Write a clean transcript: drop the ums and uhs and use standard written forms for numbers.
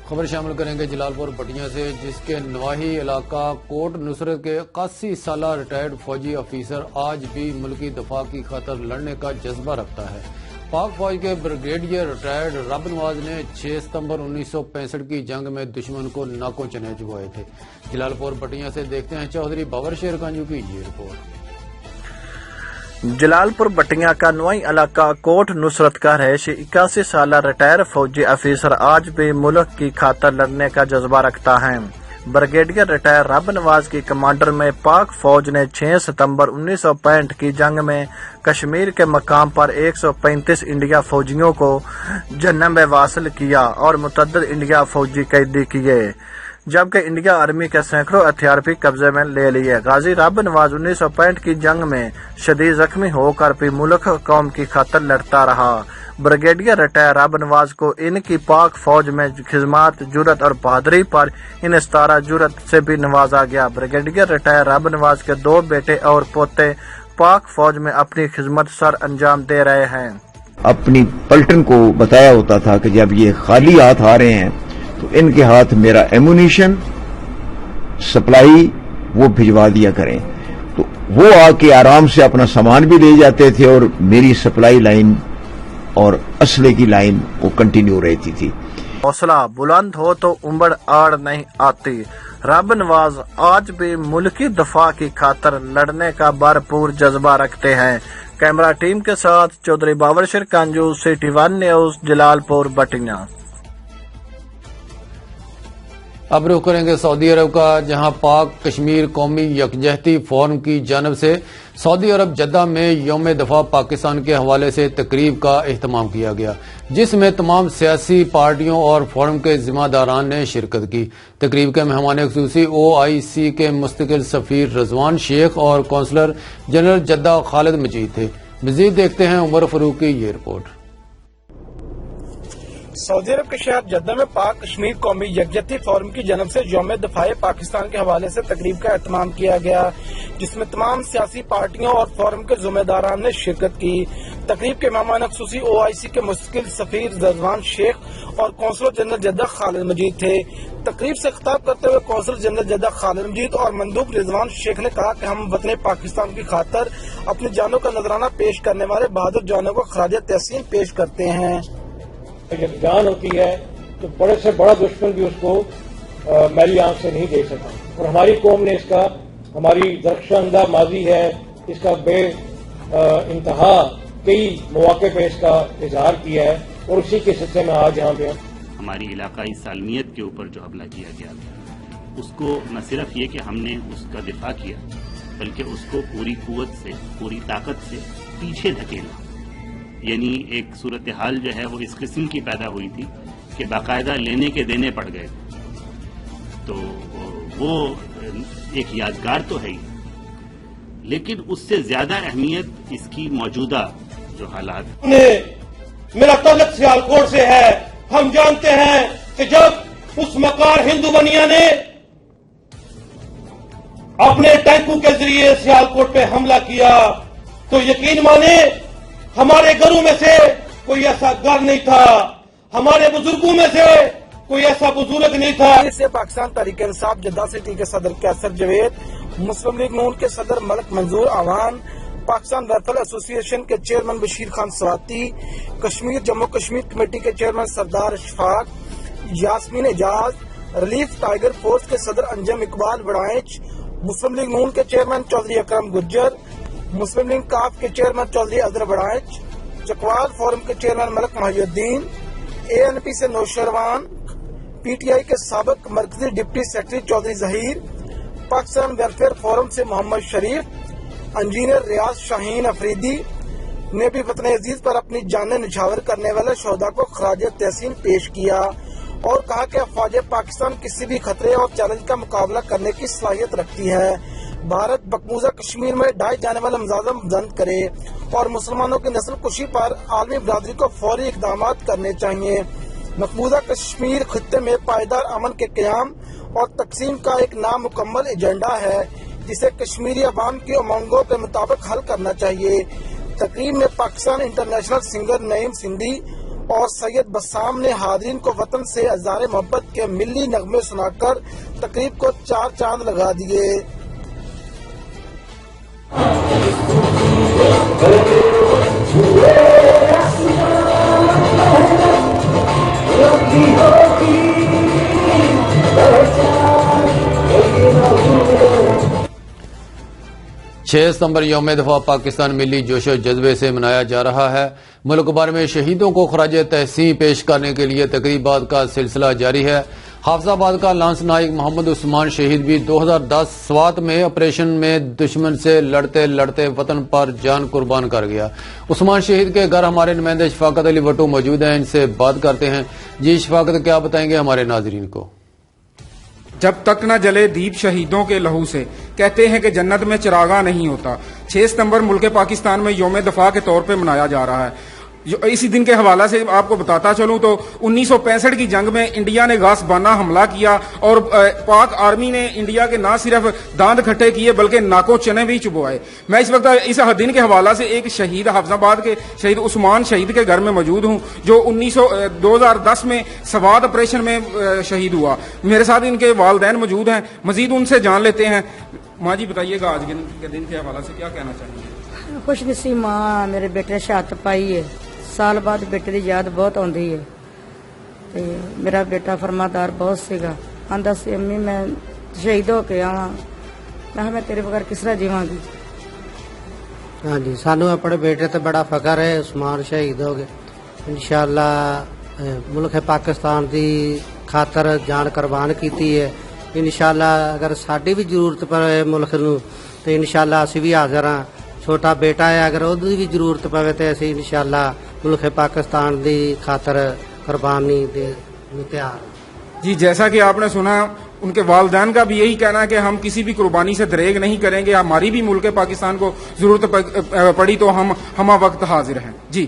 خبر شامل کریں گے جلال پور پٹیاں سے، جس کے نواحی علاقہ کوٹ نصرت کے 81 سالہ ریٹائرڈ فوجی افیسر آج بھی ملکی دفاع کی خاطر لڑنے کا جذبہ رکھتا ہے۔ پاک فوج کے بریگیڈیئر ریٹائرڈ رب نواز نے 6 ستمبر 1965 کی جنگ میں دشمن کو ناکوں چنے چبوئے تھے۔ جلال پور پٹیاں سے دیکھتے ہیں چودھری باور شیر کانجو کی یہ رپورٹ۔ جلال پور بٹیاں کا نوائی علاقہ کوٹ نصرت کا رہائشی 81 سالہ ریٹائر فوجی افیسر آج بھی ملک کی خاطر لڑنے کا جذبہ رکھتا ہے۔ بریگیڈیئر ریٹائر رب نواز کی کمانڈر میں پاک فوج نے 6 ستمبر 1965 کی جنگ میں کشمیر کے مقام پر 135 انڈیا فوجیوں کو جنم میں واصل کیا اور متعدد انڈیا فوجی قیدی کیے، جبکہ انڈیا آرمی کے سینکڑوں ہتھیار بھی قبضے میں لے لیے۔ غازی رب نواز 1965 کی جنگ میں شدید زخمی ہو کر بھی ملک قوم کی خاطر لڑتا رہا۔ بریگیڈیئر ریٹائر رب نواز کو ان کی پاک فوج میں خدمات، جرات اور بہادری پر ان ستارہ جرات سے بھی نوازا گیا۔ بریگیڈیئر ریٹائر رب نواز کے 2 بیٹے اور پوتے پاک فوج میں اپنی خدمت سر انجام دے رہے ہیں۔ اپنی پلٹن کو بتایا ہوتا تھا کہ جب یہ خالی ہاتھ آ رہے ہیں تو ان کے ہاتھ میرا ایمونیشن سپلائی وہ بھجوا دیا کریں، تو وہ آ کے آرام سے اپنا سامان بھی لے جاتے تھے اور میری سپلائی لائن اور اسلحے کی لائن وہ کنٹینیو رہتی تھی۔ حوصلہ بلند ہو تو عمر آڑ نہیں آتی۔ رب نواز آج بھی ملکی دفاع کی خاطر لڑنے کا بھرپور جذبہ رکھتے ہیں۔ کیمرہ ٹیم کے ساتھ چودھری باور شیر کانجو، سٹی 1 نیوز، جلال پور بٹیاں۔ اب رخ کریں گے سعودی عرب کا، جہاں پاک کشمیر قومی یکجہتی فورم کی جانب سے سعودی عرب جدہ میں یوم دفاع پاکستان کے حوالے سے تقریب کا اہتمام کیا گیا، جس میں تمام سیاسی پارٹیوں اور فورم کے ذمہ داران نے شرکت کی۔ تقریب کے مہمان خصوصی OIC کے مستقل سفیر رضوان شیخ اور کونسلر جنرل جدہ خالد مجید تھے۔ مزید دیکھتے ہیں عمر فاروق کی یہ رپورٹ۔ سعودی عرب کے شہر جدہ میں پاک کشمیر قومی یکجہتی فورم کی جانب سے یوم دفاع پاکستان کے حوالے سے تقریب کا اہتمام کیا گیا، جس میں تمام سیاسی پارٹیوں اور فورم کے ذمہ داران نے شرکت کی۔ تقریب کے مہمان خصوصی OIC کے مستقل سفیر رضوان شیخ اور کونسلر جنرل جدہ خالد مجید تھے۔ تقریب سے خطاب کرتے ہوئے کونسلر جنرل جدہ خالد مجید اور مندوب رضوان شیخ نے کہا کہ ہم وطن پاکستان کی خاطر اپنی جانوں کا نذرانہ پیش کرنے والے بہادر جوانوں کو خراج تحسین پیش کرتے ہیں۔ جب جان ہوتی ہے تو بڑے سے بڑا دشمن بھی اس کو میلی آنکھ سے نہیں دیکھ سکتا، اور ہماری قوم نے اس کا، ہماری درخشاندہ ماضی ہے، اس کا بے انتہا کئی مواقع پہ اس کا اظہار کیا ہے، اور اسی کے سلسلے میں آج یہاں پہ ہماری علاقائی سالمیت کے اوپر جو حملہ کیا گیا اس کو نہ صرف یہ کہ ہم نے اس کا دفاع کیا، بلکہ اس کو پوری قوت سے، پوری طاقت سے پیچھے دھکیلا۔ یعنی ایک صورتحال جو ہے وہ اس قسم کی پیدا ہوئی تھی کہ باقاعدہ لینے کے دینے پڑ گئے، تو وہ ایک یادگار تو ہے ہی، لیکن اس سے زیادہ اہمیت اس کی موجودہ جو حالات۔ میرا تعلق سیالکوٹ سے ہے، ہم جانتے ہیں کہ جب اس مکار ہندو بنیا نے اپنے ٹینکوں کے ذریعے سیالکوٹ پہ حملہ کیا تو یقین مانے ہمارے گھروں میں سے کوئی ایسا گھر نہیں تھا، ہمارے بزرگوں میں سے کوئی ایسا بزرگ نہیں تھا۔ اس سے پاکستان تحریک انصاف جدہ سٹی کے صدر کیسر جاوید، مسلم لیگ نون کے صدر Malik Manzoor Awan, Pakistan rifle association کے چیئرمین بشیر خان سواتی، کشمیر جموں کشمیر کمیٹی کے chairman Sardar Ashfaq, Yasmin Ijaz, relief tiger force کے صدر انجم اقبال وڑائچ، مسلم لیگ نون کے چیئرمین چودھری اکرم گجر، مسلم لیگ کاف کے چیئرمین چودھری اظہر وڑائچ، چکوال فورم کے chairman Malik Mohiuddin, ANP سے نوشروان، PTI کے سابق مرکزی deputy secretary Chaudhry Zaheer, Pakistan welfare forum سے محمد شریف، انجینئر ریاض شاہین افریدی نے بھی وطن عزیز پر اپنی جانیں نچھاور کرنے والے شہداء کو خراج تحسین پیش کیا اور کہا کہ افواج پاکستان کسی بھی خطرے اور چیلنج کا مقابلہ کرنے کی صلاحیت رکھتی ہے۔ بھارت مقبوضہ کشمیر میں ڈھائے جانے والا مظالم بند کرے اور مسلمانوں کی نسل کشی پر عالمی برادری کو فوری اقدامات کرنے چاہیے۔ مقبوضہ کشمیر خطے میں پائیدار امن کے قیام اور تقسیم کا ایک نامکمل ایجنڈا ہے، جسے کشمیری عوام کی امنگوں کے مطابق حل کرنا چاہیے۔ تقریب میں پاکستان انٹرنیشنل سنگر نعیم سندھی اور سید بسام نے حاضرین کو وطن سے اظہار محبت کے ملی نغمے سنا کر تقریب کو 4 چاند لگا دیے۔ چھ ستمبر یوم دفاع پاکستان ملی جوش و جذبے سے منایا جا رہا ہے۔ ملک بھر میں شہیدوں کو خراج تحسین پیش کرنے کے لیے تقریبات کا سلسلہ جاری ہے۔ حافظ آباد کا لانس نائک محمد عثمان شہید بھی 2010 سوات میں آپریشن میں دشمن سے لڑتے لڑتے وطن پر جان قربان کر گیا۔ عثمان شہید کے گھر ہمارے نمائندے شفاقت علی وٹو موجود ہیں، ان سے بات کرتے ہیں۔ جی شفاقت، کیا بتائیں گے ہمارے ناظرین کو؟ جب تک نہ جلے دیپ شہیدوں کے لہو سے، کہتے ہیں کہ جنت میں چراغاں نہیں ہوتا۔ 6 ستمبر ملک پاکستان میں یوم دفاع کے طور پہ منایا جا رہا ہے۔ اسی دن کے حوالے سے آپ کو بتاتا چلوں تو 1965 کی جنگ میں انڈیا نے غاصبانہ حملہ کیا اور پاک آرمی نے انڈیا کے نہ صرف داند کھٹے کیے بلکہ ناکوں چنے بھی چبوائے۔ میں اس وقت اس دن کے حوالے سے ایک شہید حافظ آباد کے شہید عثمان شہید کے گھر میں موجود ہوں، جو 2010 میں سوات آپریشن میں شہید ہوا۔ میرے ساتھ ان کے والدین موجود ہیں، مزید ان سے جان لیتے ہیں۔ ماں جی بتائیے گا آج کے دن کے حوالے سے کیا کہنا چاہیں گے؟ خوش نصیب ماں میرے بیٹے نے شہادت پائی ہے، سال بعد بیٹے کی یاد بہت آتی ہے۔ تے میرا بیٹا فرمادار بہت سیگا، آندا سی امی میں شہید ہو کے آواں، میں تیرے بغیر کس طرح جیواں گی۔ ہاں جی، سانو اپنے بیٹے تے بڑا فخر ہے، عثمان شہید ہو گئے۔ انشاءاللہ ملک پاکستان دی خاطر جان قربان کیتی ہے۔ انشاءاللہ اگر ساڈی بھی ضرورت پے ملک نو تے انشاءاللہ اسی بھی حاضر ہاں۔ چھوٹا بیٹا ہے، اگر اودی بھی ضرورت پے تے اسی انشاءاللہ ملک پاکستان دی خاطر قربانی دے تیار۔ جی، جیسا کہ آپ نے سنا، ان کے والدین کا بھی یہی کہنا ہے کہ ہم کسی بھی قربانی سے دریغ نہیں کریں گے، ہماری بھی ملک پاکستان کو ضرورت پڑی تو ہم وقت حاضر ہیں۔ جی